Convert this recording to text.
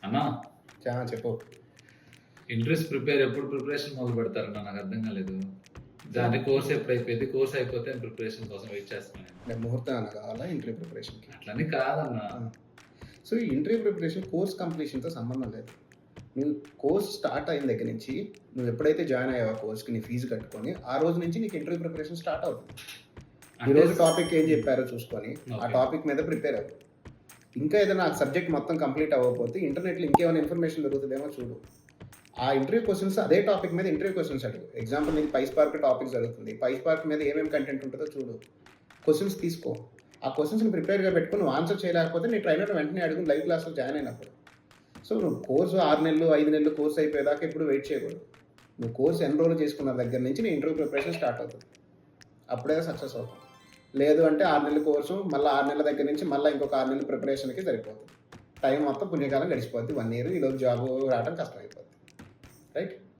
అన్నా చెప్పు. ఎప్పుడు ప్రిపరేషన్ మొదలు పెడతారన్నా? నాకు అర్థం కాలేదు. దాని కోర్స్ ఎప్పుడైపోయింది? కోర్స్ అయిపోతే ప్రిపరేషన్ కోసం వెయిట్ చేస్తున్నాను. నేను ముహూర్తం ఏమన్నా కావాలా ఇంటర్వ్యూ ప్రిపరేషన్‌కి? అట్లని కాదన్నా. సో, ఈ ఇంటర్వ్యూ ప్రిపరేషన్ కోర్స్ కంప్లీషన్‌తో సంబంధం లేదు. నువ్వు కోర్స్ స్టార్ట్ అయిన దగ్గర నుంచి నువ్వు ఎప్పుడైతే జాయిన్ అయ్యావో కోర్స్‌కి నీ ఫీజు కట్టుకొని, ఆ రోజు నుంచి నీకు ఇంటర్వ్యూ ప్రిపరేషన్ స్టార్ట్ అవుతుంది. ఈరోజు టాపిక్ ఏం చెప్పారో చూసుకొని ఆ టాపిక్ మీద ప్రిపేర్ అవ్వు. ఇంకా ఏదైనా సబ్జెక్ట్ మొత్తం కంప్లీట్ అవ్వకపోతే ఇంటర్నెట్లో ఇంకేమైనా ఇన్ఫర్మేషన్ దొరుకుతుందేమో చూడు. ఆ ఇంటర్వ్యూ క్వశ్చన్స్ అదే టాపిక్ మీద ఇంటర్వ్యూ క్వశ్చన్స్ అడుగు. ఎగ్జాంపుల్ నీకు పైస్పార్క్ టాపిక్ జరుగుతుంది. పైస్పార్క్ మీద ఏమేమి కంటెంట్ ఉంటుందో చూడు. క్వశ్చన్స్ తీసుకో. ఆ క్వశ్చన్స్ని ప్రిపేర్గా పెట్టుకుని నువ్వు ఆన్సర్ చేయలేకపోతే నీ ట్రైనర్ వెంటనే అడుగు లైవ్ క్లాస్లో జాయిన్ అయినప్పుడు. సో నువ్వు కోర్సు 6 నెలలు 5 నెలలు కోర్స్ అయిపోయేదాకా ఎప్పుడు వెయిట్ చేయకూడదు. నువ్వు కోర్స్ ఎన్రోల్ చేసుకున్న దగ్గర నుంచి నీ ఇంటర్వ్యూ ప్రిపరేషన్ స్టార్ట్ అవుతుంది. అప్పుడే సక్సెస్ అవుతాం. లేదు అంటే 6 నెలల కోర్సు మళ్ళీ 6 నెలల దగ్గర నుంచి మళ్ళీ ఇంకొక 6 నెలల ప్రిపరేషన్కి సరిపోతుంది. టైం మొత్తం పుణ్యకాలం గడిచిపోద్ది. 1 ఇయర్ ఈలోపు జాబ్ రావడం కష్టమైపోద్ది. రైట్.